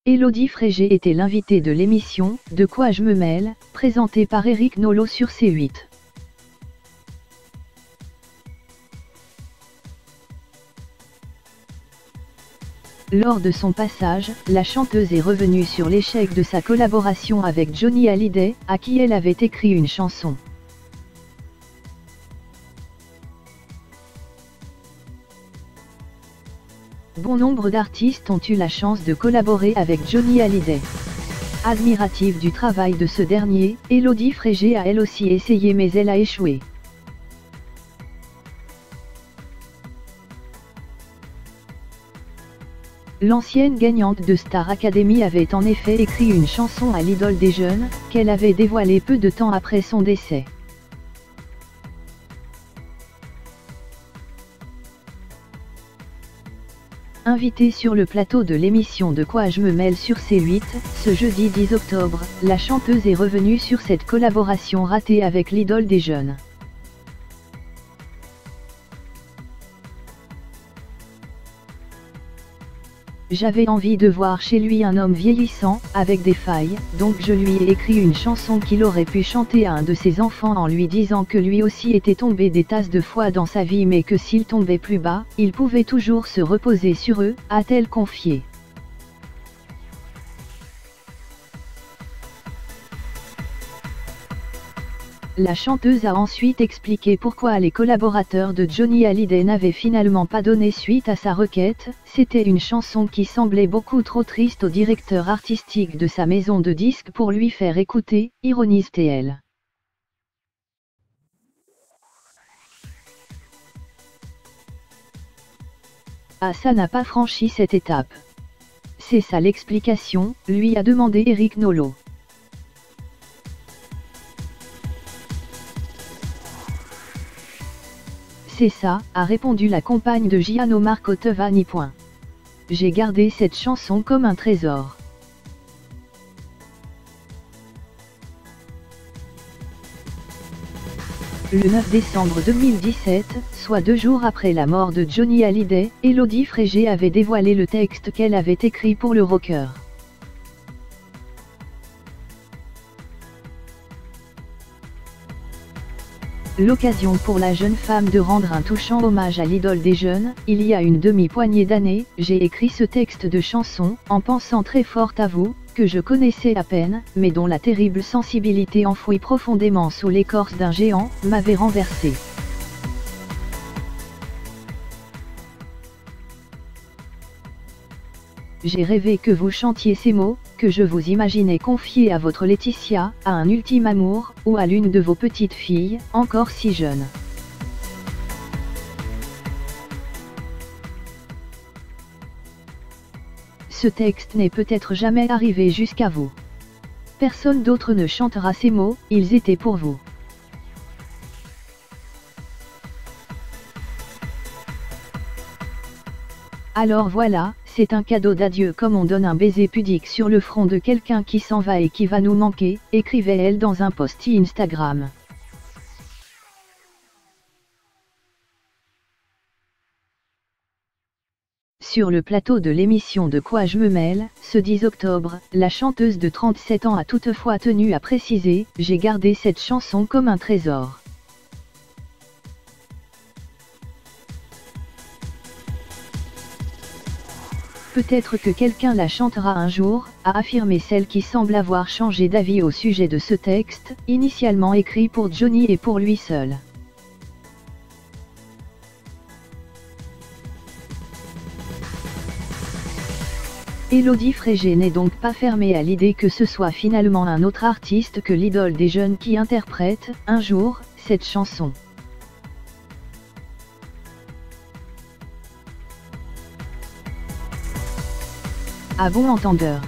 Élodie Frégé était l'invitée de l'émission « De quoi je me mêle », présentée par Éric Nolot sur C8. Lors de son passage, la chanteuse est revenue sur l'échec de sa collaboration avec Johnny Hallyday, à qui elle avait écrit une chanson. Bon nombre d'artistes ont eu la chance de collaborer avec Johnny Hallyday. Admirative du travail de ce dernier, Élodie Frégé a elle aussi essayé mais elle a échoué. L'ancienne gagnante de Star Academy avait en effet écrit une chanson à l'idole des jeunes, qu'elle avait dévoilée peu de temps après son décès. Invitée sur le plateau de l'émission De quoi je me mêle sur C8, ce jeudi 10 octobre, la chanteuse est revenue sur cette collaboration ratée avec l'idole des jeunes. J'avais envie de voir chez lui un homme vieillissant, avec des failles, donc je lui ai écrit une chanson qu'il aurait pu chanter à un de ses enfants en lui disant que lui aussi était tombé des tasses de fois dans sa vie mais que s'il tombait plus bas, il pouvait toujours se reposer sur eux, a-t-elle confié. La chanteuse a ensuite expliqué pourquoi les collaborateurs de Johnny Hallyday n'avaient finalement pas donné suite à sa requête, c'était une chanson qui semblait beaucoup trop triste au directeur artistique de sa maison de disques pour lui faire écouter, ironise-t-elle. Ah, ça n'a pas franchi cette étape. C'est ça l'explication, lui a demandé Éric Nolot. C'est ça, a répondu la compagne de Gianno Marco Tevani. J'ai gardé cette chanson comme un trésor. Le 9 décembre 2017, soit 2 jours après la mort de Johnny Hallyday, Élodie Frégé avait dévoilé le texte qu'elle avait écrit pour le rocker. L'occasion pour la jeune femme de rendre un touchant hommage à l'idole des jeunes. Il y a une demi-poignée d'années, j'ai écrit ce texte de chanson, en pensant très fort à vous, que je connaissais à peine, mais dont la terrible sensibilité enfouie profondément sous l'écorce d'un géant, m'avait renversé. J'ai rêvé que vous chantiez ces mots, que je vous imaginais confier à votre Laetitia, à un ultime amour, ou à l'une de vos petites filles, encore si jeune. Ce texte n'est peut-être jamais arrivé jusqu'à vous. Personne d'autre ne chantera ces mots, ils étaient pour vous. Alors voilà, c'est un cadeau d'adieu comme on donne un baiser pudique sur le front de quelqu'un qui s'en va et qui va nous manquer, écrivait-elle dans un post Instagram. Sur le plateau de l'émission De quoi je me mêle, ce 10 octobre, la chanteuse de 37 ans a toutefois tenu à préciser « J'ai gardé cette chanson comme un trésor ». Peut-être que quelqu'un la chantera un jour, a affirmé celle qui semble avoir changé d'avis au sujet de ce texte, initialement écrit pour Johnny et pour lui seul. Élodie Frégé n'est donc pas fermée à l'idée que ce soit finalement un autre artiste que l'idole des jeunes qui interprète, un jour, cette chanson. À bon entendeur.